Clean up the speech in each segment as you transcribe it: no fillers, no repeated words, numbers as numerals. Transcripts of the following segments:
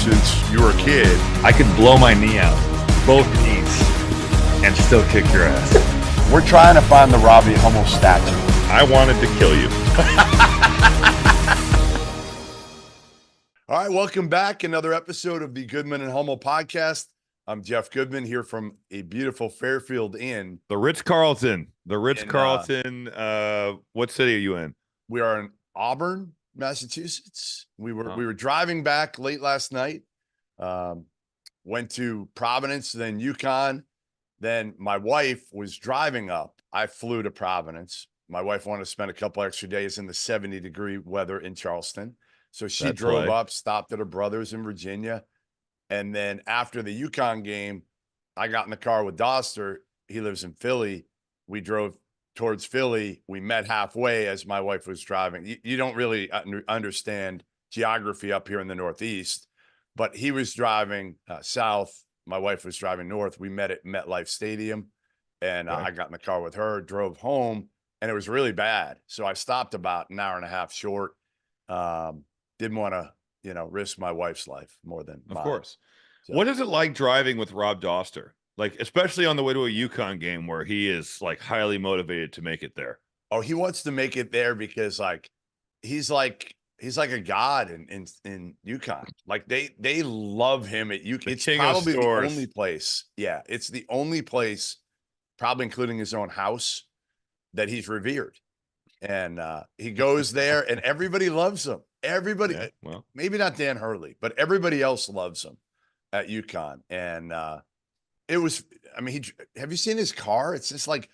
since you were a kid. I could blow my knee out, both knees, and still kick your ass. We're trying to find the Robbie Hummel statue. I wanted to kill you. All right, welcome back. Another episode of the Goodman and Hummel podcast. I'm Jeff Goodman here from a beautiful Fairfield Inn. The Ritz-Carlton. What city are you in? We are in Auburn, Massachusetts. We were driving back late last night. Went to Providence, then UConn. Then my wife was driving up. I flew to Providence. My wife wanted to spend a couple extra days in the 70-degree weather in Charleston. So she drove up, stopped at her brother's in Virginia. And then after the UConn game, I got in the car with Doster. He lives in Philly. We drove towards Philly. We met halfway as my wife was driving. You don't really understand geography up here in the Northeast, but he was driving south. My wife was driving north. We met at MetLife Stadium, and I got in the car with her, drove home, and it was really bad. So I stopped about an hour and a half short. Didn't want to, risk my wife's life more than mine. Of course. So. What is it like driving with Rob Doster? Like, especially on the way to a UConn game where he is like highly motivated to make it there. Oh, he wants to make it there because he's like a god in UConn. Like they love him at UConn. It's probably the only place. Yeah, it's the only place, probably including his own house, that he's revered. And he goes there, and everybody loves him. Everybody, maybe not Dan Hurley, but everybody else loves him at UConn. And it was, have you seen his car? It's just like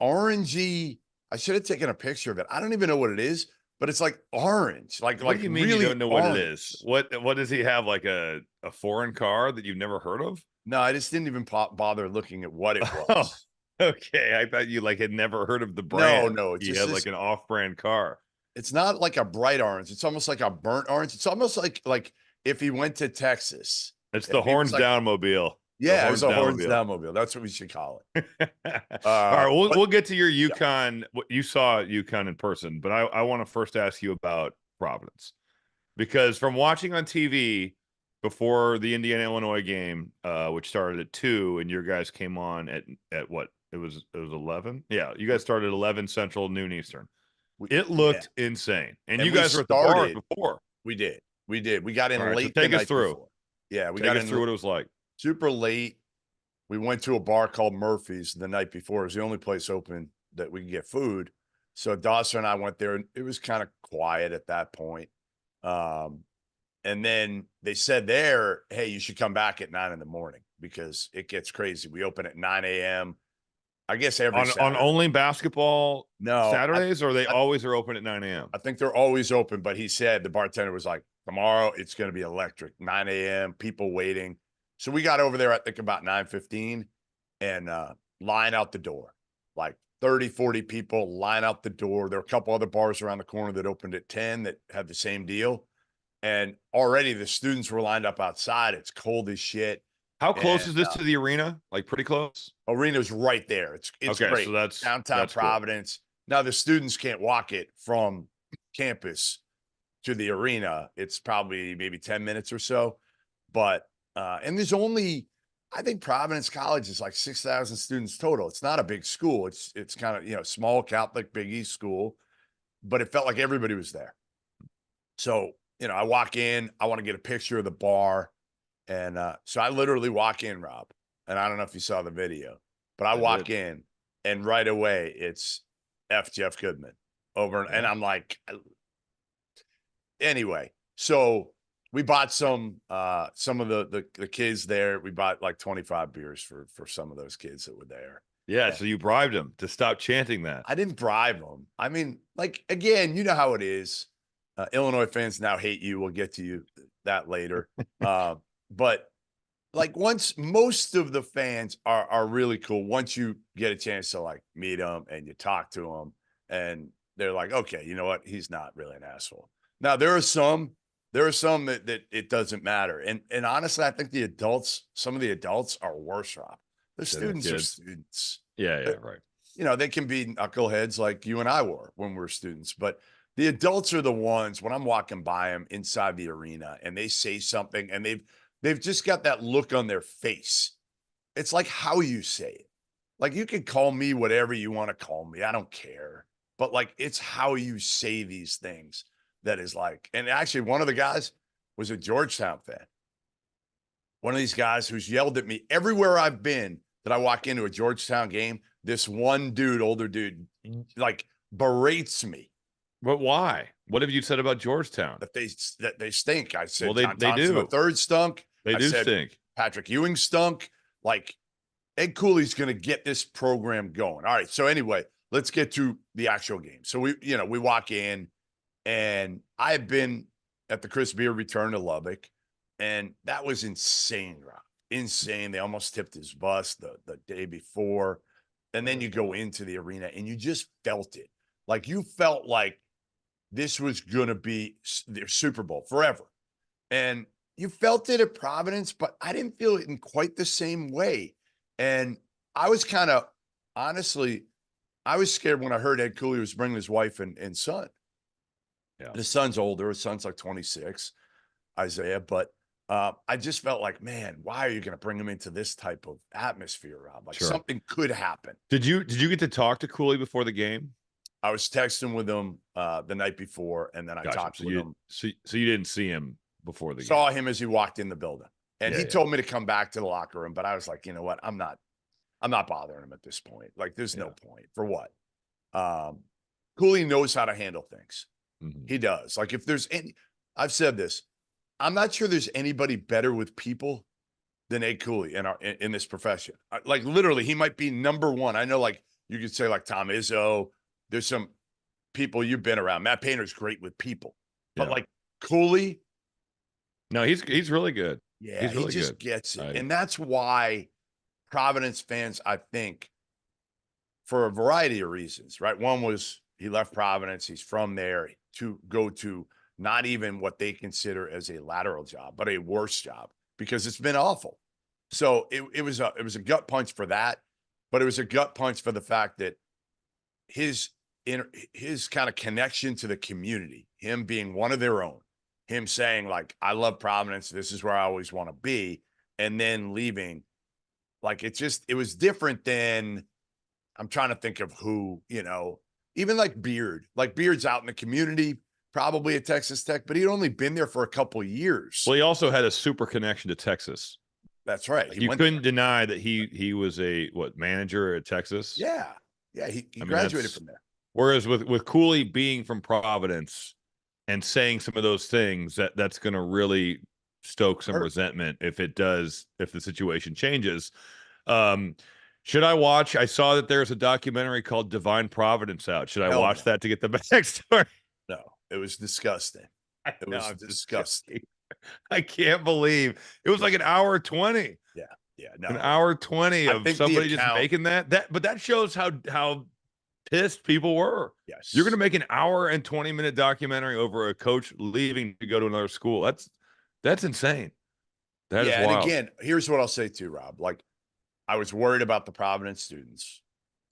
orangey. I should have taken a picture of it. I don't even know what it is, but it's like orange. What do you mean really you don't know orange. What it is? What does he have? Like a foreign car that you've never heard of? No, I just didn't even bother looking at what it was. Okay, I thought you had never heard of the brand. No, he had like an off-brand car. It's not like a bright orange. It's almost like a burnt orange. It's almost like if he went to Texas. It's the horns down mobile. Yeah, it's a horns down mobile. That's what we should call it. All right, we'll get to your UConn. What you saw at UConn in person, but I want to first ask you about Providence, because from watching on TV before the Indiana-Illinois game, which started at 2, and your guys came on at what? It was 11. Yeah, you guys started at 11 Central, noon Eastern. It looked insane, and you guys were at the bar before. We did. We got in late. So take us through. Before. Yeah, we got in through what it was like. Super late. We went to a bar called Murphy's the night before. It was the only place open that we could get food. So Dawson and I went there, and it was kind of quiet at that point. And then they said there, hey, you should come back at 9 a.m. because it gets crazy. We open at 9 a.m. I guess on only basketball Saturdays, or they always are open at 9 a.m. I think they're always open, but he said, the bartender was like, tomorrow it's going to be electric, 9 a.m., people waiting. So we got over there, I think about 9:15, and line out the door, like 30, 40 people line out the door. There are a couple other bars around the corner that opened at 10 that had the same deal. And already the students were lined up outside. It's cold as shit. How close is this to the arena? Like pretty close? Arena's right there. It's okay, great. So that's downtown Providence. Cool. Now the students can't walk it from campus to the arena. It's probably maybe 10 minutes or so. But and there's only, I think Providence College is like 6,000 students total. It's not a big school. It's kind of, small Catholic Big East school, but it felt like everybody was there. So, I walk in, I want to get a picture of the bar. And so I literally walk in, Rob, and I don't know if you saw the video, but I walk in, and right away it's F. Jeff Goodman over. And I'm like, anyway, so we bought some of the kids there. We bought like 25 beers for some of those kids that were there. Yeah. So you bribed them to stop chanting that. I didn't bribe them. I mean, again, you know how it is. Illinois fans now hate you. We'll get to you that later. But once most of the fans are really cool, once you get a chance to meet them and you talk to them and they're like, okay, you know what? He's not really an asshole. Now there are some that it doesn't matter. And honestly, I think some of the adults are worse, Rob. The students are students. Yeah, right. They can be knuckleheads like you and I were when we were students, but The adults are the ones when I'm walking by them inside the arena and they say something and they've just got that look on their face. It's like how you say it. Like you can call me whatever you want to call me. I don't care. But like it's how you say these things that is like, and actually one of the guys was a Georgetown fan. One of these guys who's yelled at me everywhere I've been that I walk into a Georgetown game. This one dude, older dude, like berates me. But why? What have you said about Georgetown? That they stink. I said Well, John they Thompson do. the third stunk. They I do said stink. Patrick Ewing stunk. Like Ed Cooley's going to get this program going. All right. So anyway, let's get to the actual game. So we walk in, and I had been at the Chris Beard return to Lubbock, and that was insane, Rob. Insane. They almost tipped his bus the day before. And then you go into the arena and you just felt it. Like you felt like this was going to be their Super Bowl forever. And you felt it at Providence, but I didn't feel it in quite the same way. And I was kind of, honestly, I was scared when I heard Ed Cooley was bringing his wife and son. Yeah. His son's older. His son's like 26, Isaiah. But I just felt like, man, why are you going to bring him into this type of atmosphere, Rob? Like something could happen. Did you get to talk to Cooley before the game? I was texting with him the night before, and then I talked with him. So you didn't see him before the game? Saw him as he walked in the building. And he told me to come back to the locker room, but I was like, you know what? I'm not bothering him at this point. Like, there's no point. For what? Cooley knows how to handle things. Mm-hmm. He does. Like, if there's any, I've said this, I'm not sure there's anybody better with people than Ed Cooley in this profession. Like, literally, he might be number one. I know, like, you could say, like, Tom Izzo. There's some people you've been around. Matt Painter's great with people. But, like, Cooley. No, he's really good. Yeah, he's really he just good. Gets it. And that's why Providence fans, I think, for a variety of reasons, right? One was he left Providence. He's from there to go to not even what they consider as a lateral job, but a worse job because it's been awful. So it was a gut punch for that, but it was a gut punch for the fact that his kind of connection to the community, him being one of their own, him saying like, I love Providence. This is where I always want to be. And then leaving. Like, it was different than, I'm trying to think of who, even like Beard. Like, Beard's out in the community, probably at Texas Tech, but he'd only been there for a couple of years. Well, he also had a super connection to Texas. That's right. You couldn't deny that he was a manager at Texas. Yeah. Yeah. He graduated from there. Whereas with Cooley being from Providence and saying some of those things, that's going to really stoke some resentment if the situation changes. Should I watch? I saw that there's a documentary called Divine Providence out. Should I watch that to get the backstory? No, it was disgusting. It was disgusting. I can't believe it was like an hour 20. Yeah, no. An hour 20 of somebody just making that. But that shows how pissed people were. Yes. You're going to make an hour and 20-minute documentary over a coach leaving to go to another school. That's insane. That is wild. And again, here's what I'll say too, Rob. Like, I was worried about the Providence students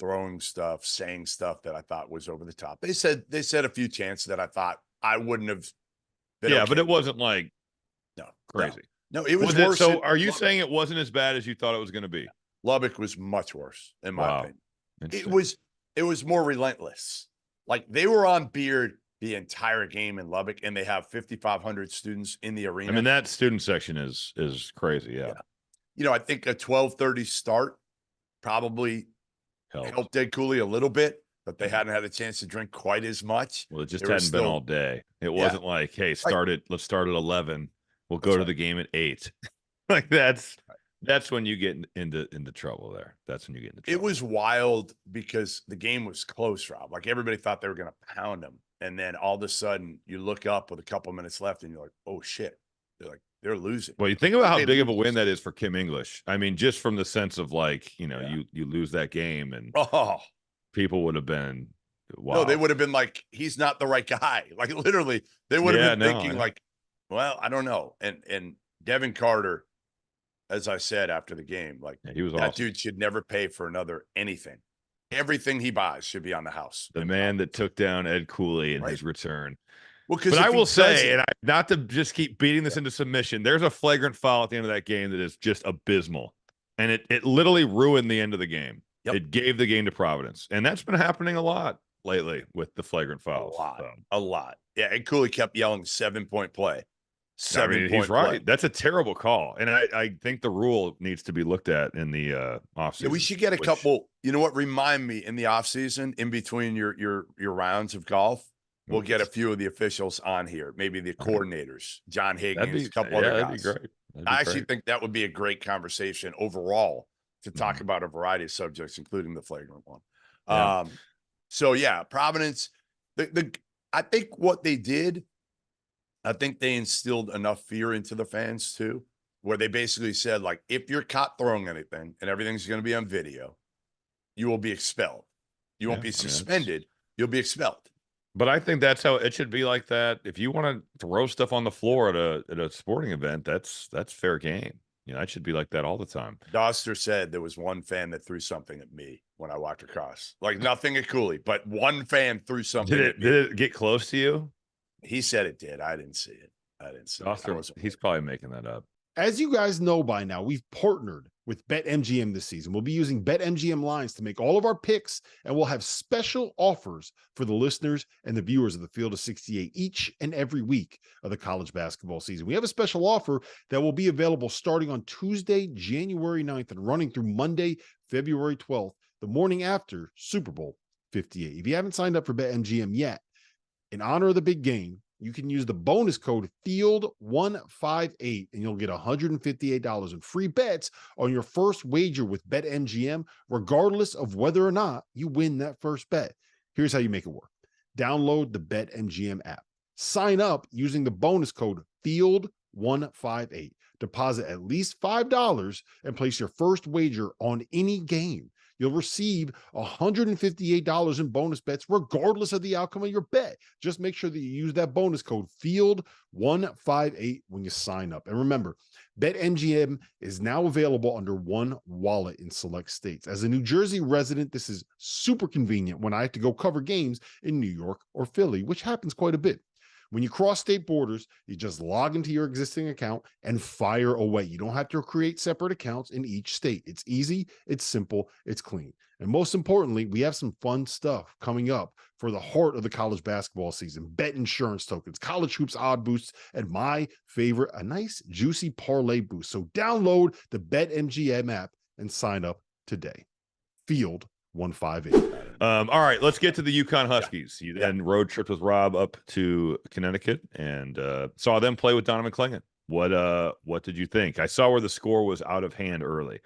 throwing stuff, saying stuff that I thought was over the top. They said a few chants that I thought I wouldn't have been. Yeah, but it wasn't like crazy. No, it was worse. So are you saying it wasn't as bad as you thought it was going to be? Lubbock was much worse, in my opinion. It was more relentless. Like, they were on Beard the entire game in Lubbock, and they have 5,500 students in the arena. I mean, that student section is crazy. Yeah. I think a 12:30 start probably helped Ed Cooley a little bit, but they hadn't had a chance to drink quite as much. Well, it just hadn't been all day. It wasn't like, hey, let's start at 11. We'll go to the game at 8. Like, that's when you get into trouble there. That's when you get into trouble. It was wild because the game was close, Rob. Like, everybody thought they were going to pound them. And then all of a sudden you look up with a couple minutes left and you're like, oh shit. They're losing. Well, you think about how big of a win that is for Kim English. I mean, just from the sense of like, you lose that game and people would have been, wow. No, they would have been like, he's not the right guy. Like, literally, they would have been thinking like, well, I don't know. And Devin Carter, as I said after the game, like, he was that dude should never pay for another anything. Everything he buys should be on the house. The man that took down Ed Cooley in his return. Well, because but I will say, and not to just keep beating this into submission, there's a flagrant foul at the end of that game that is just abysmal. And it literally ruined the end of the game. Yep. It gave the game to Providence. And that's been happening a lot lately with the flagrant fouls. A lot. Yeah, Ed Cooley kept yelling 7-point play. He's right. That's a terrible call. And I think the rule needs to be looked at in the offseason. Yeah, we should get a couple, you know what, remind me in the offseason, in between your rounds of golf, we'll get a few of the officials on here, maybe the coordinators, John Higgins, a couple other guys. That'd be great. I actually think that would be a great conversation overall to talk about a variety of subjects, including the flagrant one. Yeah. So yeah, Providence, I think what they did, I think they instilled enough fear into the fans too, where they basically said, like, if you're caught throwing anything and everything's going to be on video, you will be expelled. You won't be suspended. You'll be expelled. But I think that's how it should be like that. If you want to throw stuff on the floor at a sporting event, that's fair game. You know, it should be like that all the time. Doster said there was one fan that threw something at me when I walked across. Like nothing at Cooley, but one fan threw something at me. Did it get close to you? He said it did. I didn't see it. Doster, he's probably making that up. As you guys know by now, we've partnered with BetMGM this season. We'll be using BetMGM lines to make all of our picks, and we'll have special offers for the listeners and the viewers of the Field of 68 each and every week of the college basketball season. We have a special offer that will be available starting on Tuesday, January 9th and running through Monday, February 12th, the morning after Super Bowl 58. If you haven't signed up for BetMGM yet, in honor of the big game, you can use the bonus code FIELD158 and you'll get $158 in free bets on your first wager with BetMGM, regardless of whether or not you win that first bet. Here's how you make it work. Download the BetMGM app. Sign up using the bonus code FIELD158. Deposit at least $5 and place your first wager on any game. You'll receive $158 in bonus bets, regardless of the outcome of your bet. Just make sure that you use that bonus code FIELD158 when you sign up. And remember, BetMGM is now available under one wallet in select states. As a New Jersey resident, this is super convenient when I have to go cover games in New York or Philly, which happens quite a bit. When you cross state borders, you just log into your existing account and fire away. You don't have to create separate accounts in each state. It's easy, it's simple, it's clean. And most importantly, we have some fun stuff coming up for the heart of the college basketball season. Bet insurance tokens, college hoops odd boosts, and my favorite, a nice juicy parlay boost. So download the BetMGM app and sign up today. Field 158. All right, let's get to the UConn Huskies. You then road tripped with Rob up to Connecticut and saw them play with Donovan Clingan. What did you think? I saw where the score was out of hand early.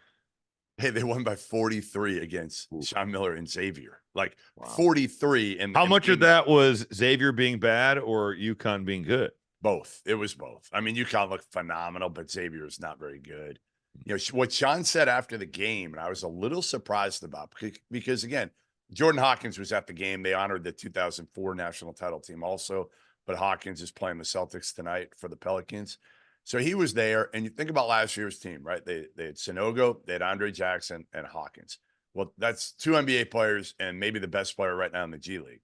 Hey, they won by 43 against Sean Miller and Xavier. Like 43. And how much of that was Xavier being bad or UConn being good? Both. It was both. I mean, UConn looked phenomenal, but Xavier is not very good. You know, what Sean said after the game, and I was a little surprised about because again, Jordan Hawkins was at the game. They honored the 2004 national title team also, but Hawkins is playing the Celtics tonight for the Pelicans. So he was there. And you think about last year's team, right? They had Sanogo, they had Andre Jackson, and Hawkins. Well, that's two NBA players and maybe the best player right now in the G League.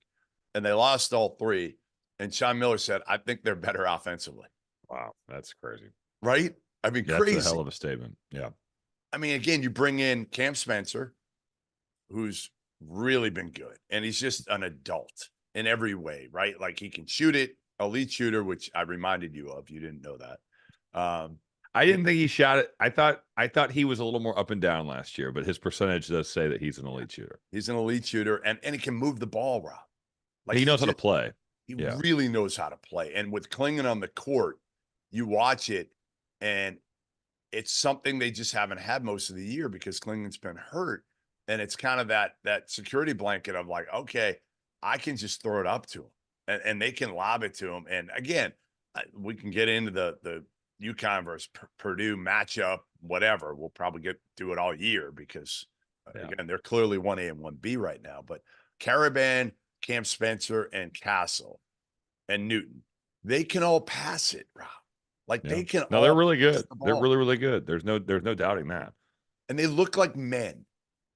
And they lost all three. And Sean Miller said, I think they're better offensively. Wow, that's crazy. Right? I mean, crazy. That's a hell of a statement. Yeah. I mean, again, you bring in Cam Spencer, who's really been good. And he's just an adult in every way, right? Like he can shoot it, elite shooter, which I reminded you of. You didn't know that. I didn't think he shot it. I thought he was a little more up and down last year, but his percentage does say that he's an elite shooter. He's an elite shooter, and he can move the ball, Rob. Like he knows how to play. He really knows how to play. And with Clingan on the court, you watch it, and it's something they just haven't had most of the year because Clingan's been hurt. And it's kind of that security blanket of like, okay, I can just throw it up to him, and they can lob it to him. And again, we can get into the UConn versus Purdue matchup, whatever. We'll probably do it all year because again, they're clearly 1A and 1B right now. But Caravan, Cam Spencer, and Castle and Newton, they can all pass it, Rob. Like they can. No, they're really good. They're really, really good. There's no doubting that. And they look like men.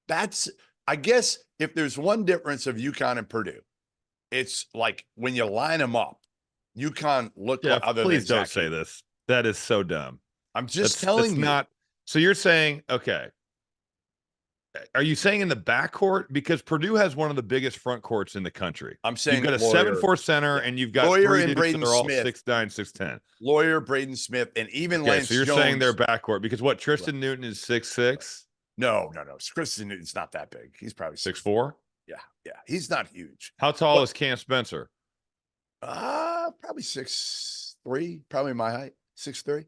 That's I guess if there's one difference of UConn and Purdue, it's like when you line them up, UConn looked Yeah, like other please than don't Zach say Edey. this. That is so dumb. I'm just That's telling you. not. So you're saying, okay. Are you saying in the backcourt? Because Purdue has one of the biggest front courts in the country. I'm saying you've got a Lawyer, 7'4" center, yeah. and you've got Lawyer three and dudes Braden that are all Smith. 6'9", 6'10". Lawyer, Braden Smith, and even Okay, Lance so you're Jones. saying they're backcourt because what? Tristan Newton is 6'6". No. Kristen Newton's not that big. He's probably 6'4". Yeah. He's not huge. How tall is Cam Spencer? Probably 6'3", probably my height, 6'3".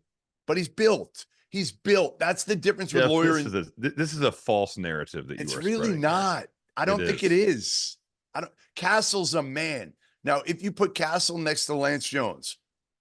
But he's built. He's built. That's the difference with Lawyer. This is a false narrative that it's you are really spreading not. here. I don't think it is. Castle's a man. Now, if you put Castle next to Lance Jones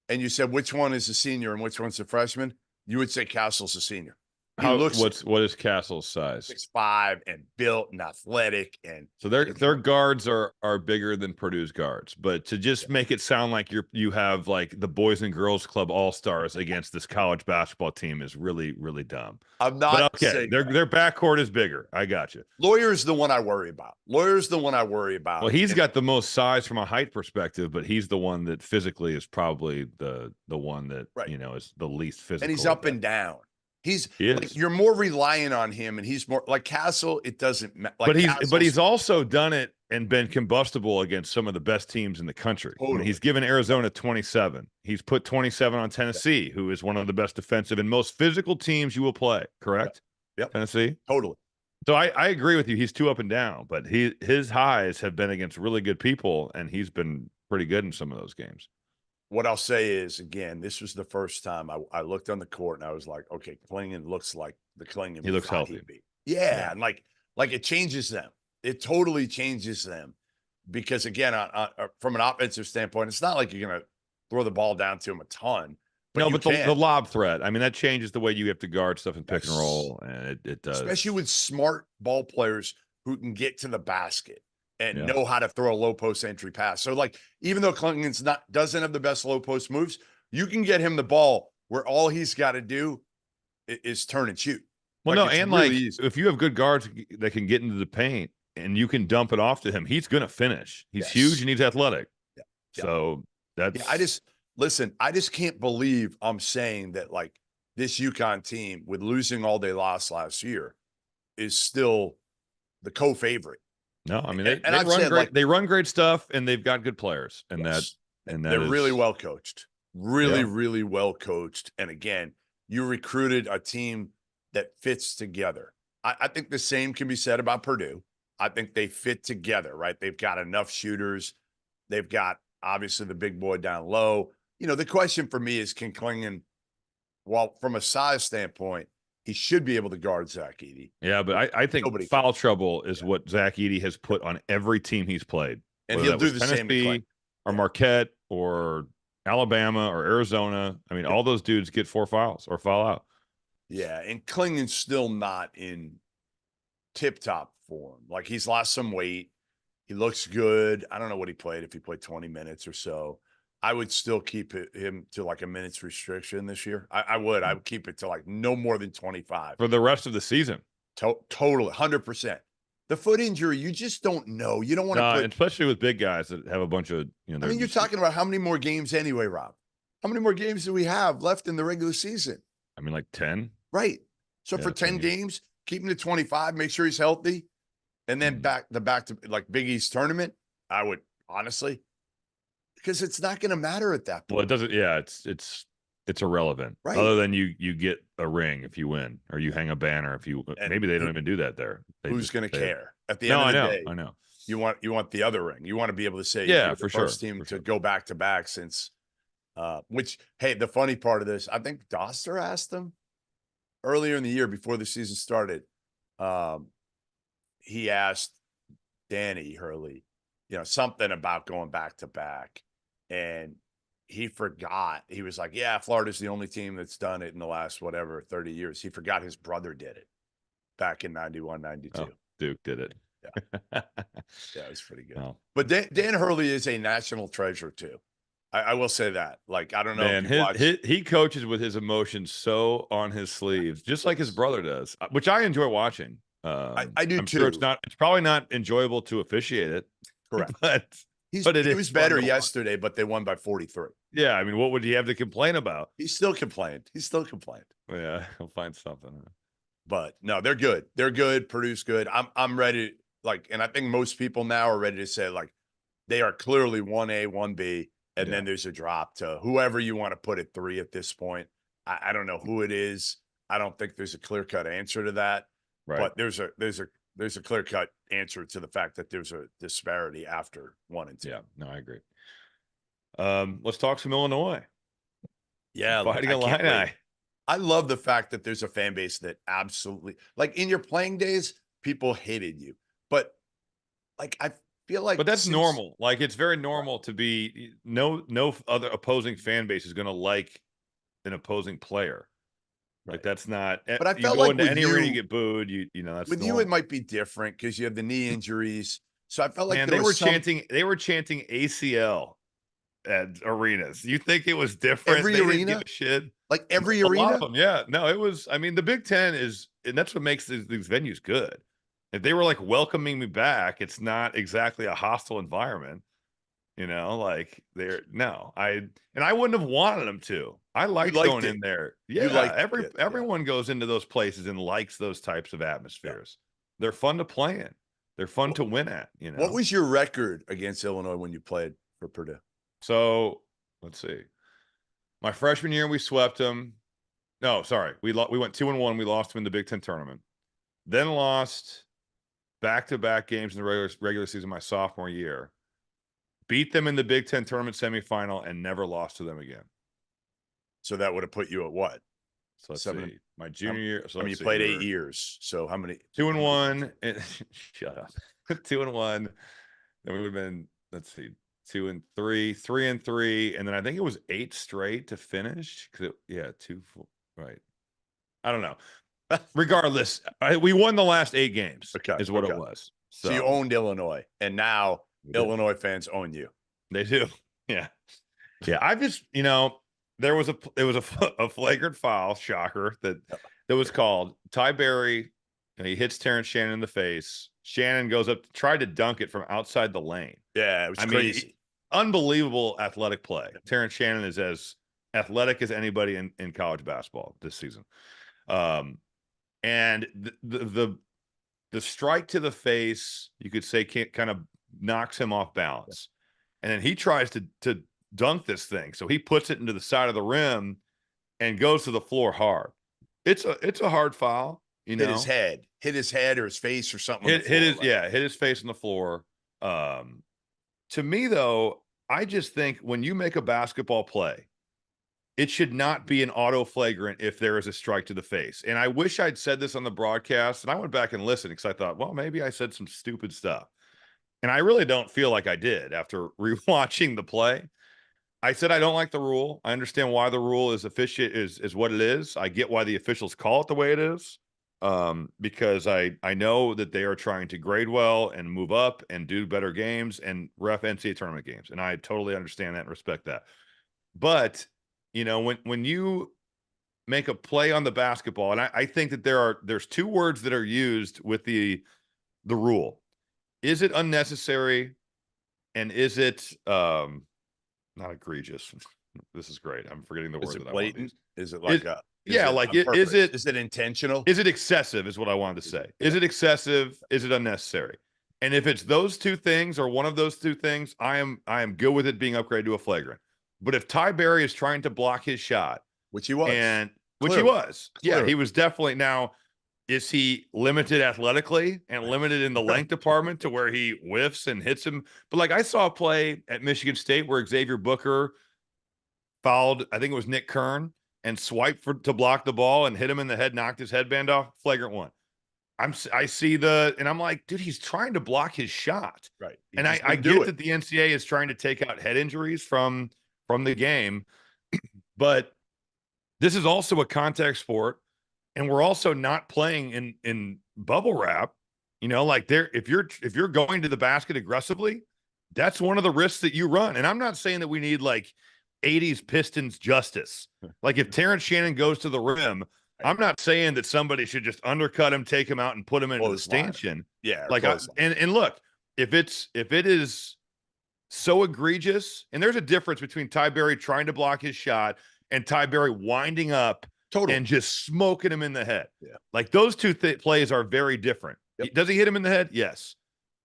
and you said which one is a senior and which one's a freshman, you would say Castle's a senior. What is Castle's size? 6'5" and built and athletic, and so their guards are bigger than Purdue's guards. But to just make it sound like you have like the Boys and Girls Club All-Stars against this college basketball team is really, really dumb. I'm not. But okay, their backcourt is bigger. I got you. Lawyer's the one I worry about. Well, he's got the most size from a height perspective, but he's the one that physically is probably the one that is the least physical. And he's up and down. He is. Like, you're more reliant on him, and he's more like Castle. It doesn't matter. Like, but he's also done it and been combustible against some of the best teams in the country. Totally. I mean, he's given Arizona 27. He's put 27 on Tennessee, who is one of the best defensive and most physical teams you will play. Correct? Yep. Tennessee. Totally. So I agree with you. He's too up and down, but his highs have been against really good people, and he's been pretty good in some of those games. What I'll say is, again, this was the first time I looked on the court and I was like, okay, Clingan looks like the Clingan. He looks healthy. Yeah. And like it changes them. It totally changes them because, again, from an offensive standpoint, it's not like you're going to throw the ball down to him a ton. But the lob threat, I mean, that changes the way you have to guard stuff in pick and roll, and it does. Especially with smart ball players who can get to the basket and know how to throw a low post entry pass. So, like, even though Clingan's doesn't have the best low post moves, you can get him the ball where all he's got to do is turn and shoot. Well, if you have good guards that can get into the paint and you can dump it off to him, he's going to finish. He's huge and he's athletic. Yeah. So that's. I just can't believe I'm saying that, like, this UConn team, with losing all they lost last year, is still the co-favorite. No, I mean they run great stuff and they've got good players, and they're really well coached, really well coached. And again, you recruited a team that fits together. I think the same can be said about Purdue. I think they fit together, right? They've got enough shooters. They've got obviously the big boy down low. The question for me is, can Clingan, well, from a size standpoint, he should be able to guard Zach Edey. Yeah, but I think foul trouble is what Zach Edey has put on every team he's played. And he'll do the same. Or Marquette or Alabama or Arizona. I mean, all those dudes get 4 fouls or foul out. Yeah, and Clingan's still not in tip-top form. Like, he's lost some weight. He looks good. I don't know what he played, if he played 20 minutes or so. I would still keep him to like a minutes restriction this year. I would keep it to like no more than 25 for the rest of the season. Totally, 100%. The foot injury, you just don't know. You don't want to especially with big guys that have a bunch of, you're talking about how many more games anyway, Rob? How many more games do we have left in the regular season? I mean, like 10. Right. So for 10 games, keep him to 25, make sure he's healthy. And then back to like Big East tournament, I would honestly, because it's not going to matter at that point. Well, it doesn't. Yeah, it's irrelevant. Right. Other than you get a ring if you win, or you hang a banner if you. And maybe they don't even do that there. Who's going to care at the end of the day? I know. You want the other ring. You want to be able to say, you're the first team to go back to back since. Which, hey, the funny part of this, I think Doster asked them earlier in the year before the season started. He asked Danny Hurley, something about going back to back. And he forgot. He was like, yeah, Florida's the only team that's done it in the last, 30 years. He forgot his brother did it back in 91, 92. Oh, Duke did it. Yeah, it was pretty good. Oh. But Dan Hurley is a national treasure, too. I will say that. Like, I don't know. Man, he coaches with his emotions so on his sleeves, just like his brother does, which I enjoy watching. I do I'm too. sure it's probably not enjoyable to officiate it. Correct. but He is was fun better to watch. yesterday, but they won by 43. Yeah, I mean, what would you have to complain about? He still complained. Yeah, he'll find something. But no, they're good. They're good, produce good. I'm ready. Like, and I think most people now are ready to say, like, they are clearly 1A, 1B, and then there's a drop to whoever you want to put at 3 at this point. I don't know who it is. I don't think there's a clear-cut answer to that. Right. But there's a clear-cut answer to the fact that there's a disparity after 1 and 2. Yeah, no, I agree. Let's talk some Illinois. Yeah, Fighting I can't Illini. wait. I love the fact that there's a fan base that absolutely, like, in your playing days, people hated you. But like, I feel like, but that's normal. Like, it's very normal to be no other opposing fan base is going to like an opposing player. Like, that's not. But I you felt go like into with any you, arena, you get booed. You know that's with normal. you. It might be different because you have the knee injuries. So I felt like Man, they were chanting ACL at arenas. You think it was different? Every they arena? didn't give a shit. Like every A arena? lot of them, yeah. No, it was. I mean, the Big Ten is, and that's what makes these venues good. If they were like welcoming me back, it's not exactly a hostile environment. You know, like I wouldn't have wanted them to. I liked going in there. Yeah, everyone goes into those places and likes those types of atmospheres. Yeah. They're fun to play in. They're fun to win at. You know, what was your record against Illinois when you played for Purdue? So let's see. My freshman year, we swept them. No, sorry, we went 2-1. We lost them in the Big Ten tournament. Then lost back-to-back games in the regular season my sophomore year. Beat them in the Big Ten tournament semifinal and never lost to them again. So that would have put you at what? So let's see. My junior year. So I mean, you played 8 years. So how many? 2-1. Shut up. 2-1. Then we would have been, let's see, 2-3, 3-3, and then I think it was 8 straight to finish. Right. I don't know. Regardless, we won the last 8 games. Is what it was. So you owned Illinois, and now Illinois fans own you. They do. Yeah. I just, there was a flagrant foul, shocker, that was called. Ty Berry, he hits Terrence Shannon in the face. Shannon goes up, tried to dunk it from outside the lane. Yeah, it was crazy. Unbelievable athletic play. Terrence Shannon is as athletic as anybody in college basketball this season. And the strike to the face, you could say, kind of knocks him off balance. And then he tries to dunk this thing. So he puts it into the side of the rim and goes to the floor hard. It's a hard foul. Hit his head or his face or something. Hit his face on the floor. To me, though, I just think when you make a basketball play, it should not be an auto flagrant if there is a strike to the face. And I wish I'd said this on the broadcast, and I went back and listened because I thought, well, maybe I said some stupid stuff. And I really don't feel like I did after rewatching the play. I said I don't like the rule. I understand why the rule is what it is. I get why the officials call it the way it is. Because I know that they are trying to grade well and move up and do better games and ref NCAA tournament games. And I totally understand that and respect that. But, when you make a play on the basketball, and I think that there's 2 words that are used with the rule. Is it unnecessary? And is it not egregious? This is great. I'm forgetting the word. Is it that blatant? Is it like is it intentional? Is it excessive is what I wanted to say. Is it excessive? Is it unnecessary? And if it's those 2 things or one of those 2 things, I am good with it being upgraded to a flagrant. But if Ty Berry is trying to block his shot, which he was, yeah, he was definitely. Now, is he limited athletically and limited in the length department to where he whiffs and hits him? But like I saw a play at Michigan State where Xavier Booker fouled, I think it was Nick Kern, and swiped to block the ball and hit him in the head, knocked his headband off, flagrant 1. I see and I'm like, dude, he's trying to block his shot. Right. And I get that the NCAA is trying to take out head injuries from the game, but this is also a contact sport, and we're also not playing in bubble wrap. If you're going to the basket aggressively, that's one of the risks that you run. And I'm not saying that we need like 80s Pistons justice. Like if Terrence Shannon goes to the rim, I'm not saying that somebody should just undercut him, take him out, and put him into the stanchion. Yeah, like and look, if it is so egregious, and there's a difference between Ty Berry trying to block his shot and Ty Berry winding up and just smoking him in the head. Yeah, like those two plays are very different. Yep. Does he hit him in the head? Yes,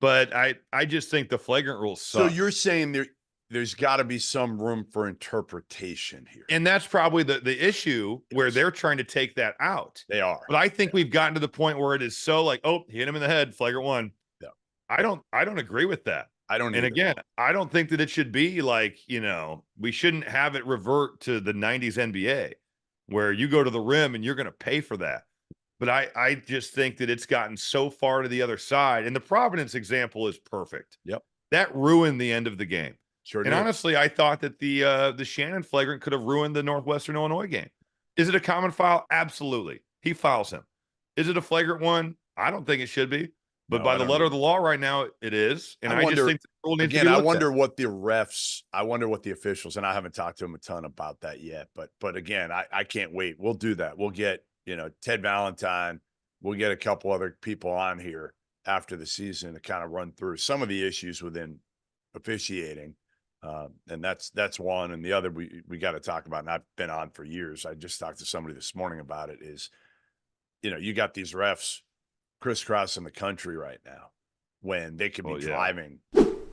but I just think the flagrant rule sucks. So you're saying there's got to be some room for interpretation here. And that's probably the issue where they're trying to take that out. They are. But I think we've gotten to the point where it is so like, oh, hit him in the head, flagrant one. Yeah. I don't agree with that. I don't And either. again, I don't think that it should be like, we shouldn't have it revert to the 90s NBA where you go to the rim and you're going to pay for that. But I just think that it's gotten so far to the other side. And the Providence example is perfect. Yep. That ruined the end of the game. Sure And did. honestly, I thought that the Shannon flagrant could have ruined the Northwestern Illinois game. Is it a common foul? Absolutely. He fouls him. Is it a flagrant one? I don't think it should be. But by the letter of the law right now, it is. And I just think the rule needs to be I looked wonder at. what the refs, I wonder what the officials, and I haven't talked to them a ton about that yet. But again, I can't wait. We'll do that. We'll get, Ted Valentine. We'll get a couple other people on here after the season to kind of run through some of the issues within officiating. And that's one. And the other we got to talk about, and I've been on for years. I just talked to somebody this morning about it, is, you got these refs crisscrossing the country right now when they could be driving.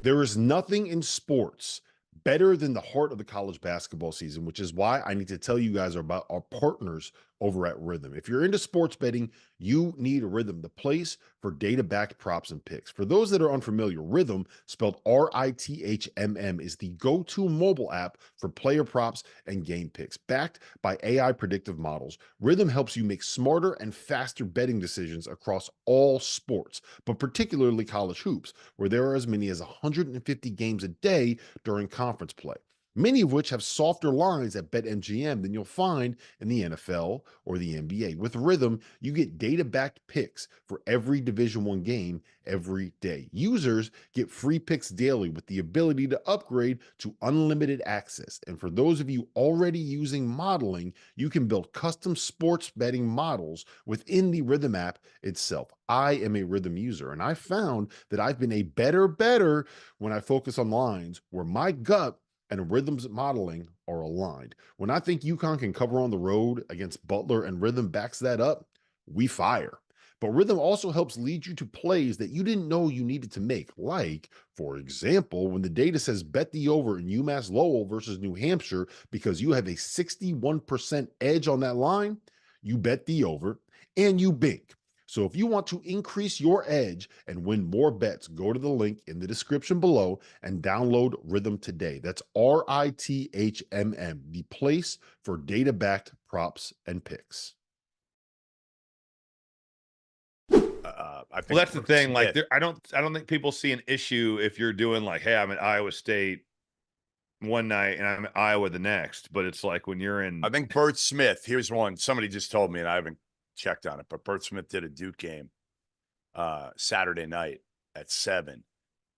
There is nothing in sports better than the heart of the college basketball season, which is why I need to tell you guys about our partners over at Rhythm. If you're into sports betting, you need Rhythm, the place for data-backed props and picks. For those that are unfamiliar, Rhythm, spelled RITHMM, is the go-to mobile app for player props and game picks. Backed by AI predictive models, Rhythm helps you make smarter and faster betting decisions across all sports, but particularly college hoops, where there are as many as 150 games a day during conference play, many of which have softer lines at BetMGM than you'll find in the NFL or the NBA. With Rhythm, you get data-backed picks for every Division I game every day. Users get free picks daily with the ability to upgrade to unlimited access. And for those of you already using modeling, you can build custom sports betting models within the Rhythm app itself. I am a Rhythm user, and I found that I've been a better when I focus on lines where my gut and Rhythm's modeling are aligned. When I think UConn can cover on the road against Butler and Rhythm backs that up, we fire. But Rhythm also helps lead you to plays that you didn't know you needed to make. Like, for example, when the data says bet the over in UMass Lowell versus New Hampshire because you have a 61% edge on that line, you bet the over and you bink. So if you want to increase your edge and win more bets, go to the link in the description below and download Rhythm today. That's RITHMM, the place for data-backed props and picks. I think that's the thing. Like, I don't think people see an issue if you're doing like, hey, I'm at Iowa State one night and I'm at Iowa the next. But it's like when you're in. I think Bert Smith. Here's one. Somebody just told me, and I haven't checked on it, but Bert Smith did a Duke game Saturday night at 7,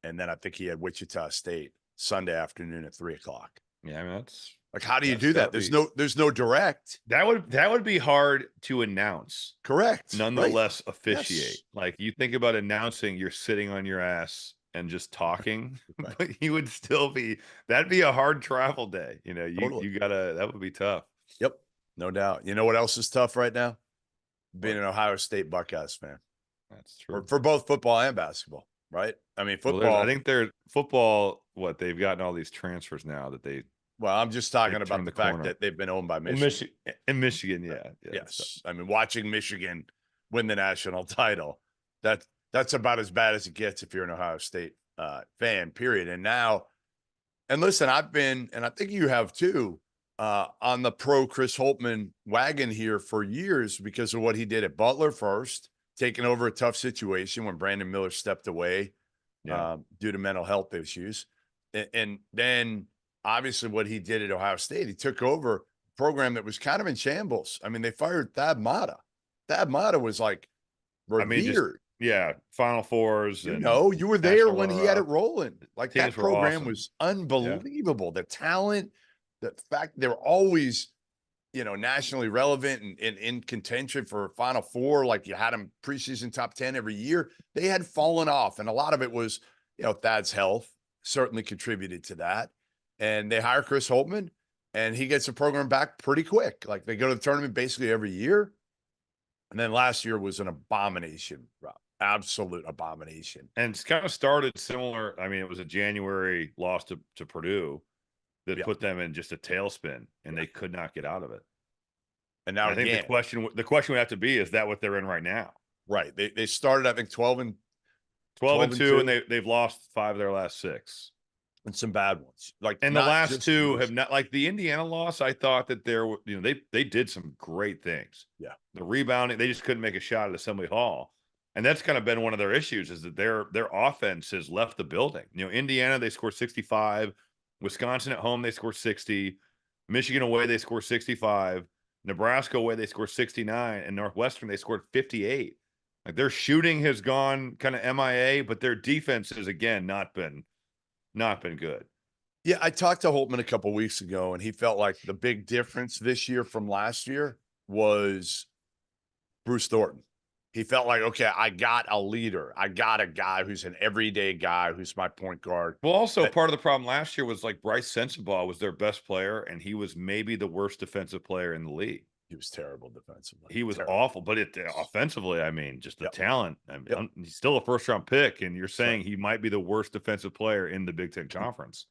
and then I think he had Wichita State Sunday afternoon at 3:00. Yeah, I mean, that's like, how do you do that? There's no direct. That would be hard to announce. Correct. Nonetheless, right. Officiate. Yes. Like, you think about announcing, you're sitting on your ass and just talking, right. But you would still be. That'd be a hard travel day. Totally. You gotta. That would be tough. Yep, no doubt. You know what else is tough right now? Being an Ohio State Buckeyes fan. That's true. For both football and basketball, right? I mean, football. Well, I think they're football. What, they've gotten all these transfers now that they. Well, I'm just talking about the fact that they've been owned by Michigan. In Michigan, yeah. Yes. So. I mean, watching Michigan win the national title, that's about as bad as it gets if you're an Ohio State fan, period. And listen, I've been, and I think you have too, on the pro Chris Holtmann wagon here for years because of what he did at Butler first, taking over a tough situation when Brandon Miller stepped away due to mental health issues. And then obviously what he did at Ohio State, he took over a program that was kind of in shambles. I mean, they fired Thad Matta. Thad Matta was like revered. Final Fours. You were there when he had it rolling. Like, that program awesome. Was unbelievable. Yeah. The talent, the fact they were always nationally relevant and in contention for Final Four, like you had them preseason top 10 every year, they had fallen off. And a lot of it was, Thad's health certainly contributed to that. And they hire Chris Holtmann, and he gets the program back pretty quick. Like they go to the tournament basically every year. And then last year was an abomination, Rob. Absolute abomination. And it's kind of started similar. I mean, it was a January loss to Purdue that put them in just a tailspin, and they could not get out of it. And now I think the question would have to be, is that what they're in right now? Right. They started, I think, 12 and 2, and they've lost 5 of their last 6. And some bad ones. And the last 2 have not, like the Indiana loss. I thought that they did some great things. Yeah. The rebounding, they just couldn't make a shot at Assembly Hall. And that's kind of been one of their issues, is that their offense has left the building. Indiana, they scored 65. Wisconsin at home, they scored 60. Michigan away, they scored 65. Nebraska away, they scored 69. And Northwestern, they scored 58. Like their shooting has gone kind of MIA, but their defense has, again, not been good. Yeah, I talked to Holtmann a couple of weeks ago, and he felt like the big difference this year from last year was Bruce Thornton. He felt like, okay, I got a leader. I got a guy who's an everyday guy who's my point guard. Well, also part of the problem last year was like Bryce Sensabaugh was their best player, and he was maybe the worst defensive player in the league. He was terrible defensively. He was awful, but offensively, I mean, just the talent. I mean, he's still a first-round pick, and you're saying he might be the worst defensive player in the Big Ten Conference.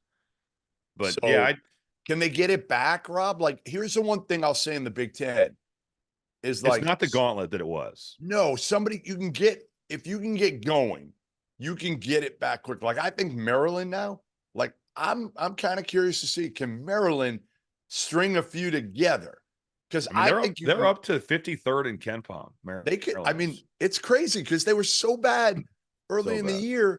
But can they get it back, Rob? Like, here's the one thing I'll say in the Big Ten is like, it's not the gauntlet that it was. No, if you can get going, you can get it back quick. Like I think Maryland now, like I'm kind of curious to see, can Maryland string a few together? Because I think they're up to 53rd in KenPom. They could. I mean, it's crazy because they were so bad early in the year.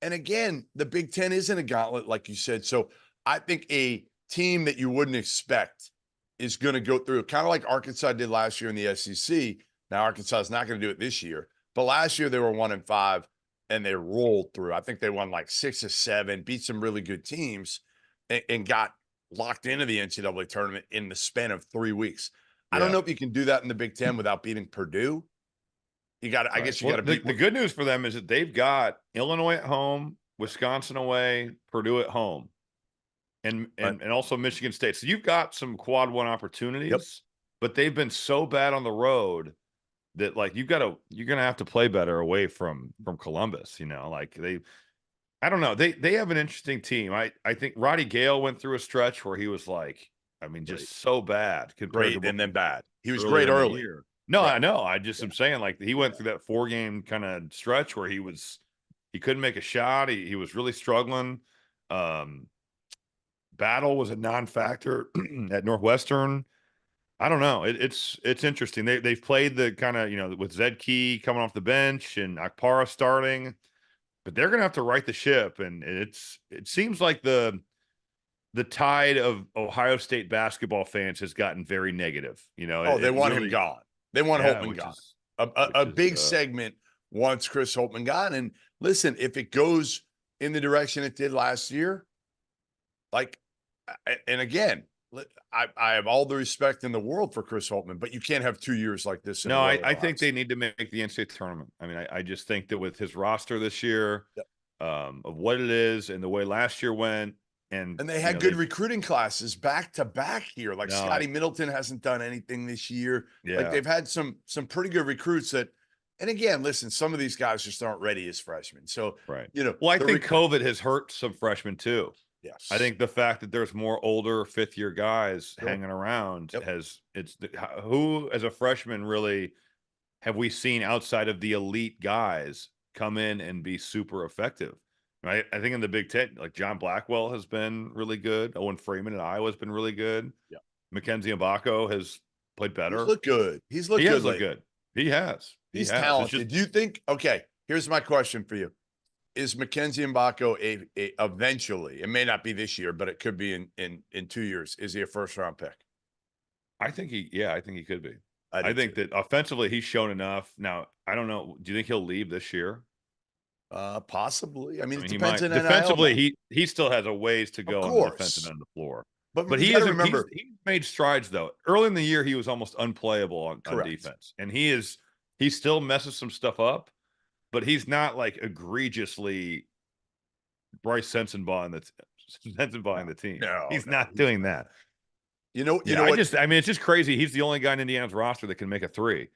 And again, the Big Ten isn't a gauntlet, like you said. So I think a team that you wouldn't expect is going to go through, kind of like Arkansas did last year in the SEC. Now Arkansas is not going to do it this year, but last year they were 1-5 and they rolled through. I think they won like 6 or 7, beat some really good teams, and got locked into the NCAA tournament in the span of 3 weeks. I don't know if you can do that in the Big Ten without beating Purdue. You got to, I guess you got to beat. The good news for them is that they've got Illinois at home, Wisconsin away, Purdue at home, and also Michigan State. So you've got some quad one opportunities, but they've been so bad on the road that like you're going to have to play better away from Columbus, like I don't know. They have an interesting team. I think Roddy Gale went through a stretch where he was like, I mean, just so bad compared to and then bad. He was great early. No, right. I know. I just am saying, like, he went through that 4-game kind of stretch where he couldn't make a shot. He was really struggling. Battle was a non-factor at Northwestern. I don't know. It's interesting. They've played the kind of, with Zed Key coming off the bench and Akpara starting, but they're going to have to right the ship. And it seems like the tide of Ohio State basketball fans has gotten very negative. They want him gone. They want Holtmann gone. A big segment wants Chris Holtmann gone. And listen, if it goes in the direction it did last year, and again, I have all the respect in the world for Chris Holtmann, but you can't have 2 years like this. No, I think they need to make the NCAA tournament. I mean, I just think that with his roster this year, of what it is and the way last year went, and they had good recruiting classes back to back here. Like Scotty Middleton hasn't done anything this year. Yeah. Like they've had some pretty good recruits that, and again, listen, some of these guys just aren't ready as freshmen. So, right. Well, I think COVID has hurt some freshmen too. Yes. I think the fact that there's more older 5th-year guys hanging around who as a freshman really have we seen outside of the elite guys come in and be super effective? Right. I think in the Big Ten, like John Blackwell has been really good. Owen Freeman at Iowa has been really good. Yeah. Mackenzie Mbako has played better. He's looked good. He has looked good. He has. He's talented. Do you think? Okay, here's my question for you: is Mackenzie Mbako a eventually? It may not be this year, but it could be in 2 years. Is he a first-round pick? I think he could be. I think that offensively he's shown enough. Now I don't know. Do you think he'll leave this year? Possibly. I mean, it depends on defensively. He still has a ways to go on the defensive end of the floor. But you gotta remember, he's made strides though. Early in the year, he was almost unplayable on correct. defense, and he still messes some stuff up, but he's not like egregiously Bryce Sensenbaugh in the team. No, He's no, not he's doing not. that. You know I what? it's just crazy. He's the only guy in Indiana's roster that can make a three,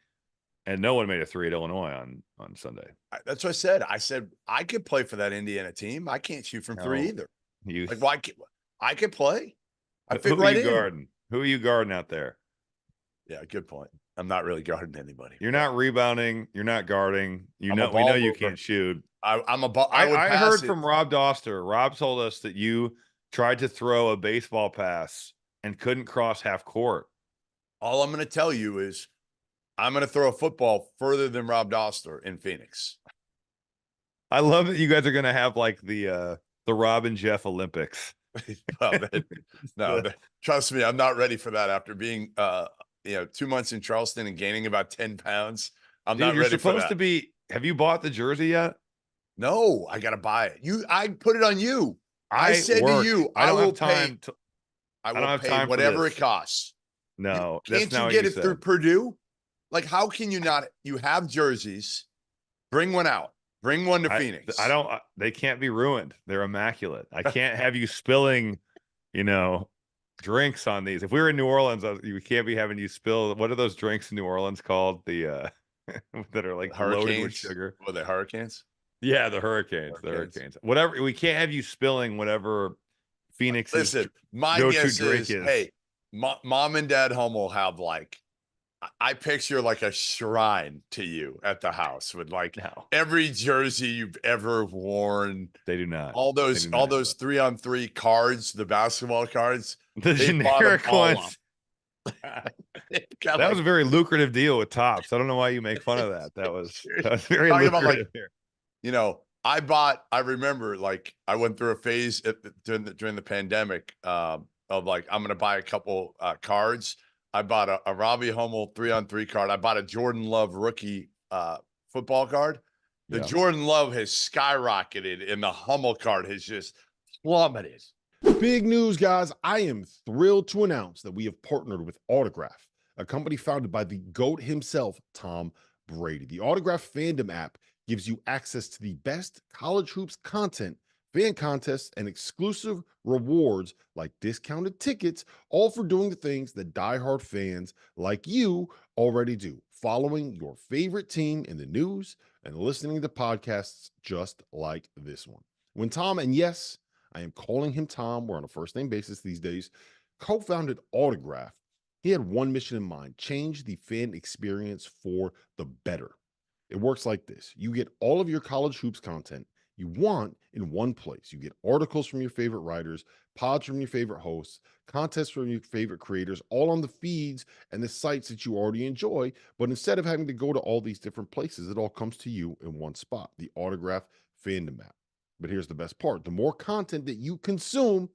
and no one made a three at Illinois on Sunday. That's what I said. I said I could play for that Indiana team. I can't shoot from three either. Like, why can't I could play? I fit right in. Guarding? Who are you guarding out there? Yeah, good point. I'm not really guarding anybody. You're not rebounding. You're not guarding. We know you can't shoot. I'm a ball. I heard from Rob Doster. Rob told us that you tried to throw a baseball pass and couldn't cross half court. All I'm going to tell you is I'm going to throw a football further than Rob Doster in Phoenix. I love that you guys are going to have like the Rob and Jeff Olympics. Trust me, I'm not ready for that after being 2 months in Charleston and gaining about 10 pounds. I'm not ready for that. You're supposed to be. Have you bought the jersey yet? No, I got to buy it. I put it on you. I said to you, I don't have time. I will pay whatever it costs. No, can't you get it through Purdue? Like, how can you not? You have jerseys. Bring one out. Bring one to Phoenix. They can't be ruined. They're immaculate. I can't have you spilling, drinks on these. If we were in New Orleans, we can't be having you spill. What are those drinks in New Orleans called? The that are like loaded with sugar. What are they, hurricanes? Yeah, the Hurricanes. The Hurricanes. Whatever. We can't have you spilling whatever Phoenix. Listen, my guess is, hey, mom and dad Hummel have like, I picture like a shrine to you at the house with like every jersey you've ever worn. They do not. All those 3-on-3 cards, the basketball cards, the generic ones. That was a very lucrative deal with Topps. I don't know why you make fun of that. That was very lucrative. I remember like I went through a phase during the pandemic of like, I'm going to buy a couple cards. I bought a Robbie Hummel 3-on-3 card. I bought a Jordan Love rookie football card. The Jordan Love has skyrocketed and the Hummel card has just plummeted. Big news, guys. I am thrilled to announce that we have partnered with Autograph, a company founded by the GOAT himself, Tom Brady. The Autograph fandom app gives you access to the best college hoops content, fan contests, and exclusive rewards like discounted tickets, all for doing the things that diehard fans like you already do, following your favorite team in the news and listening to podcasts just like this one. When Tom, and yes, I am calling him Tom, we're on a first-name basis these days, co-founded Autograph, he had one mission in mind: change the fan experience for the better. It works like this. You get all of your college hoops content you want in one place. You get articles from your favorite writers, pods from your favorite hosts, contests from your favorite creators, all on the feeds and the sites that you already enjoy. But instead of having to go to all these different places, it all comes to you in one spot, the Autograph fandom app. But here's the best part. The more content that you consume,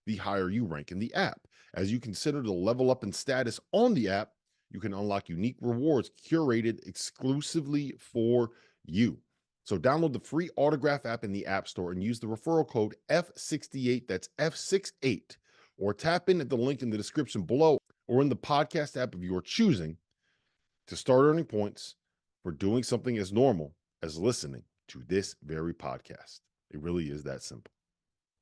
the higher you rank in the app. As you consider the level up in status on the app, you can unlock unique rewards curated exclusively for you. So download the free Autograph app in the App Store and use the referral code F68, that's F68, or tap in at the link in the description below or in the podcast app of your choosing to start earning points for doing something as normal as listening to this very podcast. It really is that simple.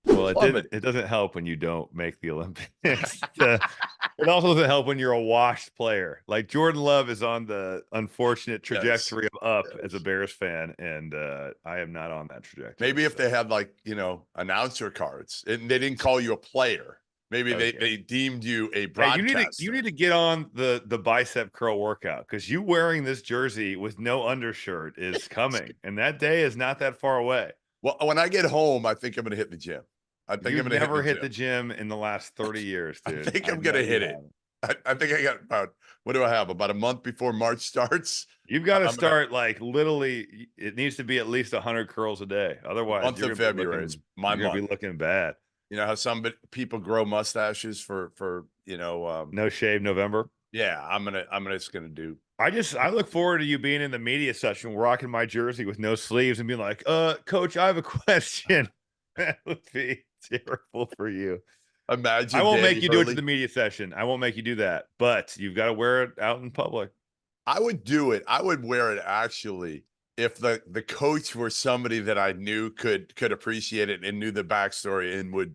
Well, it doesn't help when you don't make the Olympics. It also doesn't help when you're a washed player. Like Jordan Love is on the unfortunate trajectory of up as a Bears fan, and I am not on that trajectory. Maybe if they had like, announcer cards and they didn't call you a player, maybe they deemed you a broadcaster. Hey, you need to get on the bicep curl workout, because you wearing this jersey with no undershirt is coming, and that day is not that far away. Well, when I get home, I think I'm going to hit the gym. I think I'm going to never hit the gym in the last 30 years, dude. I think I'm going to hit it. I think I got about, what do I have? About a month before March starts. You've got to start like literally, it needs to be at least 100 curls a day. Otherwise, month of February, it's my month. You're going to be looking bad. You know how some people grow mustaches for no shave November? Yeah, I'm just going to do. I look forward to you being in the media session, rocking my jersey with no sleeves and being like, Coach, I have a question. That would be terrible for you. Imagine I won't Danny make you do it to Hurley. the media session. I won't make you do that, but you've got to wear it out in public. I would do it. I would wear it actually if the coach were somebody that I knew could appreciate it and knew the backstory and would.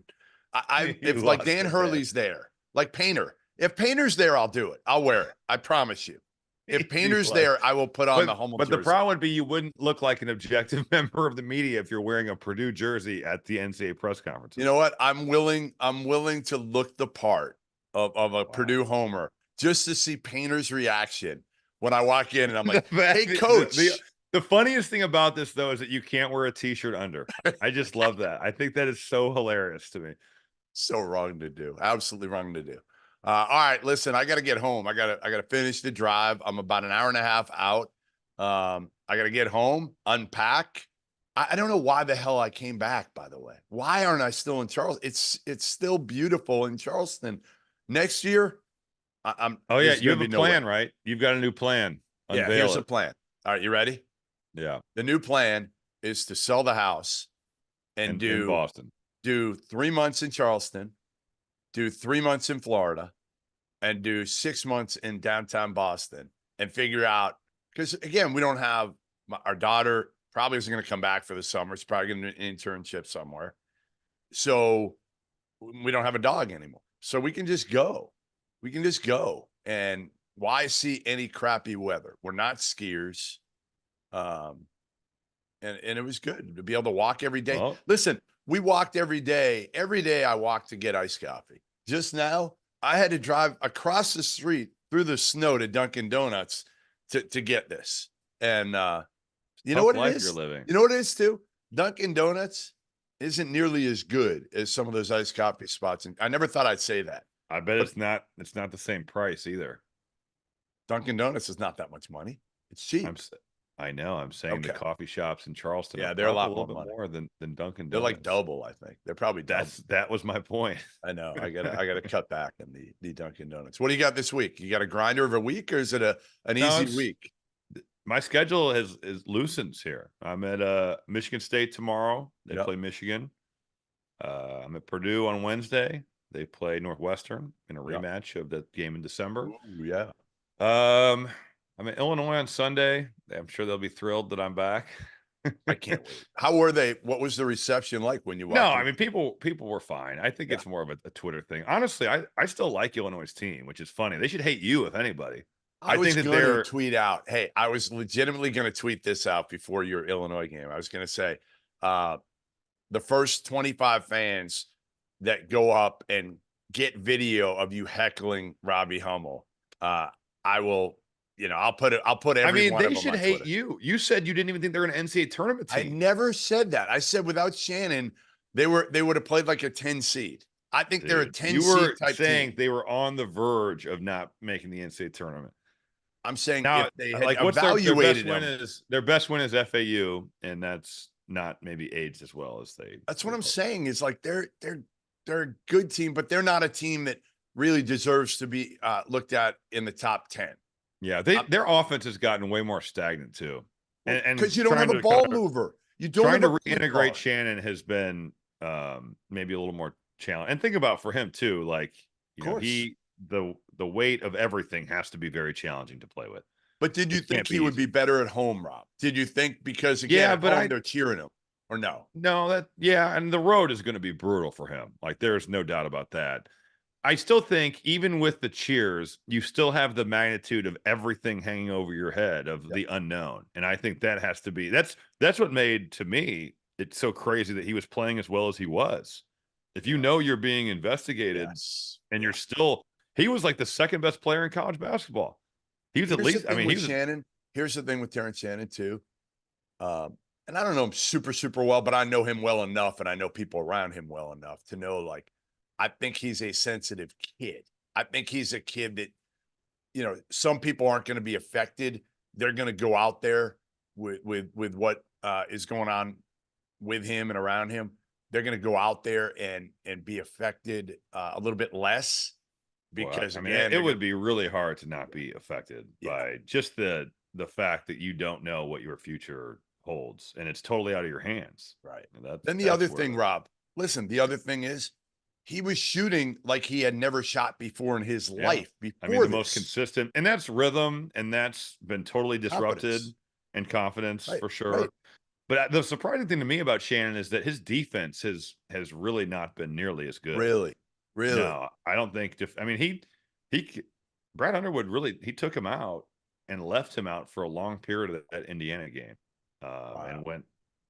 If like lost Dan it, Hurley's there, like Painter. If Painter's there, I'll do it. I'll wear it. I promise you. If Painter's there, I will put on the Hummel But jersey. the problem would be you wouldn't look like an objective member of the media if you're wearing a Purdue jersey at the NCAA press conference. You know what? I'm willing to look the part of a Purdue homer just to see Painter's reaction when I walk in and I'm like, hey, coach. The funniest thing about this, though, is that you can't wear a T-shirt under. I just love that. I think that is so hilarious to me. So wrong to do. Absolutely wrong to do. All right, listen, I got to get home. I got to finish the drive. I'm about an hour and a half out. I got to get home, unpack. I don't know why the hell I came back, by the way. Why aren't I still in Charleston? It's still beautiful in Charleston. Next year, I'm. Oh, yeah, you have a plan, right? You've got a new plan. Yeah, here's a plan. All right, you ready? Yeah. The new plan is to sell the house and do in Boston. Do 3 months in Charleston, do 3 months in Florida, and do 6 months in downtown Boston and figure out, because again, we don't have our daughter probably isn't going to come back for the summer. She's probably going to do an internship somewhere. So we don't have a dog anymore. So we can just go. We can just go. And why see any crappy weather? We're not skiers. And it was good to be able to walk every day. Well, listen, we walked every day. Every day I walked to get iced coffee. Just now, I had to drive across the street through the snow to Dunkin' Donuts to get this. And you know what it is? You're living. You know what it is too? Dunkin' Donuts isn't nearly as good as some of those iced coffee spots. And I never thought I'd say that. I bet it's not the same price either. Dunkin' Donuts is not that much money. It's cheap. I know. I'm saying the coffee shops in Charleston. Yeah, they're a lot little more bit more than Dunkin' Donuts. They're like double, I think. They're probably double. That was my point. I know. I gotta cut back on the Dunkin' Donuts. What do you got this week? You got a grinder of a week, or is it an easy week? My schedule is loosens here. I'm at Michigan State tomorrow. They play Michigan. I'm at Purdue on Wednesday. They play Northwestern in a rematch of that game in December. Ooh, yeah. I'm in Illinois on Sunday. I'm sure they'll be thrilled that I'm back. I can't wait. How were they? What was the reception like when you walked? No, I mean, people were fine. I think it's more of a Twitter thing. Honestly, I still like Illinois' team, which is funny. They should hate you, if anybody. I think that they're tweet out. Hey, I was legitimately going to tweet this out before your Illinois game. I was going to say, the first 25 fans that go up and get video of you heckling Robbie Hummel, I will. I'll put every one of them on they should hate Twitter. you. You said you didn't even think they're an NCAA tournament team. I never said that. I said without Shannon, they would have played like a 10 seed. I think they're a 10 you seed were type saying team. They were on the verge of not making the NCAA tournament. I'm saying now, if they had what's evaluated their best win is FAU, and that's not maybe aged as well as they. That's what I'm saying. Is like they're a good team, but they're not a team that really deserves to be looked at in the top 10. Yeah, their offense has gotten way more stagnant too, and because you don't have a ball mover. You don't trying have to reintegrate Shannon has been maybe a little more challenging. And think about for him too, like the weight of everything has to be very challenging to play with. But did you think he would be better at home, Rob? Did you think because again, they're cheering him or no? No, and the road is going to be brutal for him. Like there's no doubt about that. I still think even with the cheers, you still have the magnitude of everything hanging over your head of the unknown. And I think that has to be, that's what made, to me, it's so crazy that he was playing as well as he was. If you know you're being investigated and you're still, he was like the second best player in college basketball. He was at least, Shannon. Here's the thing with Terrence Shannon too. And I don't know him super, super well, but I know him well enough. And I know people around him well enough to know, like, I think he's a sensitive kid. I think he's a kid that, some people aren't going to be affected. They're going to go out there with what is going on with him and around him. They're going to go out there and be affected a little bit less because it would be really hard to not be affected by just the fact that you don't know what your future holds and it's totally out of your hands. Right. And then the other thing, Rob, listen, the other thing is, he was shooting like he had never shot before in his life. I mean, the most consistent, and that's rhythm, and that's been totally disrupted, and confidence for sure. Right. But the surprising thing to me about Shannon is that his defense has really not been nearly as good. Really? No, I don't think. I mean, Brad Underwood really took him out and left him out for a long period of that Indiana game, and went,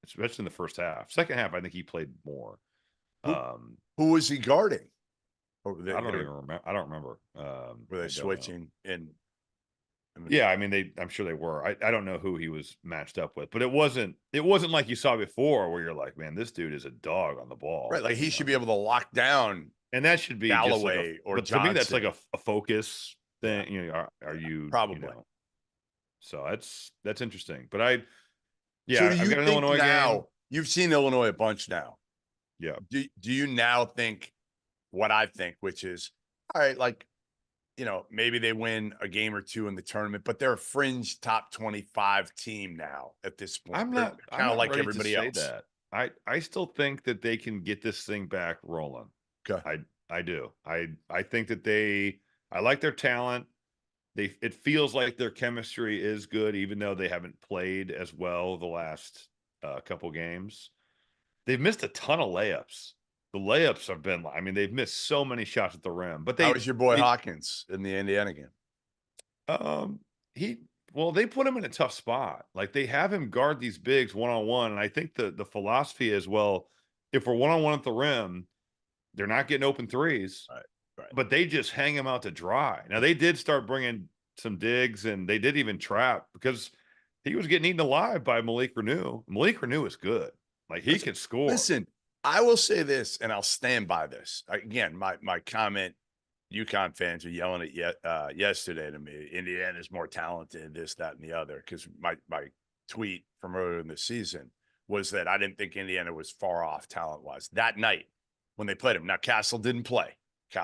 especially in the first half. Second half, I think he played more. Who was he guarding? I don't even remember. I don't remember. Were they switching in? Yeah, I mean, I'm sure they were. I don't know who he was matched up with, but it wasn't like you saw before, where you're like, man, this dude is a dog on the ball. Right, like he should be able to lock down. And that should be Galloway just or but Johnson. To me, that's like a focus thing. You know, are you probably? You know, so that's interesting. But So do I've you got an think Illinois now? game. You've seen Illinois a bunch now. Yeah. Do you now think what I think, which is, all right, like, maybe they win a game or two in the tournament, but they're a fringe top 25 team now at this point. I'm not kind of like ready everybody to say else. that. I still think that they can get this thing back rolling. Okay. I do. I think that I like their talent. It feels like their chemistry is good, even though they haven't played as well the last couple games. They've missed a ton of layups. The layups have been, I mean, they've missed so many shots at the rim. But how was your boy Hawkins in the Indiana game? They put him in a tough spot. Like, they have him guard these bigs one-on-one. And I think the philosophy is, well, if we're one-on-one at the rim, they're not getting open threes. Right. But they just hang him out to dry. Now, they did start bringing some digs, and they did even trap, because he was getting eaten alive by Malik Renew. Malik Renew is good. Like, he can score. Listen, I will say this, and I'll stand by this. Again, my comment, UConn fans are yelling at yesterday to me, Indiana's more talented, this, that, and the other, because my tweet from earlier in the season was that I didn't think Indiana was far off talent-wise that night when they played him. Now, Castle didn't play. He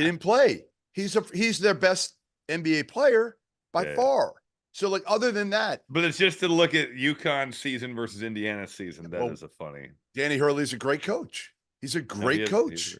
didn't play. He's their best NBA player by far. So, like, other than that. But it's just to look at UConn season versus Indiana season. That is a funny. Danny Hurley's a great coach. He's a great coach.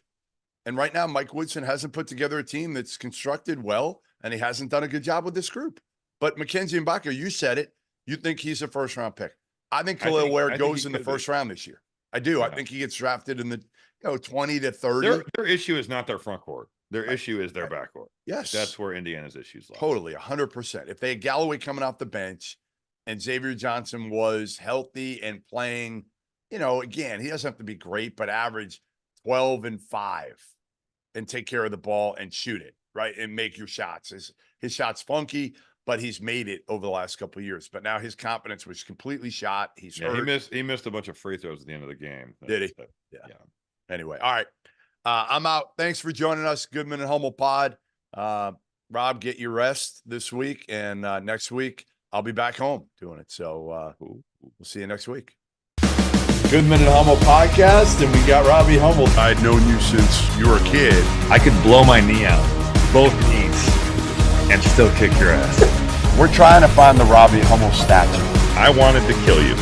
And right now, Mike Woodson hasn't put together a team that's constructed well, and he hasn't done a good job with this group. But Mackenzie Mbaka, you said it. You think he's a first-round pick. I think Khalil Ware goes in the first round this year. I do. Yeah. I think he gets drafted in the 20 to 30. Their issue is not their front court. Their issue is their backcourt. Yes. That's where Indiana's issues lie. Totally, 100%. If they had Galloway coming off the bench and Xavier Johnson was healthy and playing, again, he doesn't have to be great, but average 12 and 5 and take care of the ball and shoot it, right? And make your shots. His shot's funky, but he's made it over the last couple of years. But now his confidence was completely shot. He's hurt. He missed a bunch of free throws at the end of the game. Did he? Yeah. Anyway, all right. I'm out. Thanks for joining us, Goodman and Hummel pod. Rob, get your rest this week, and next week I'll be back home doing it. So we'll see you next week. Goodman and Hummel podcast, and we got Robbie Hummel. I'd known you since you were a kid. I could blow my knee out, both knees, and still kick your ass. We're trying to find the Robbie Hummel statue. I wanted to kill you.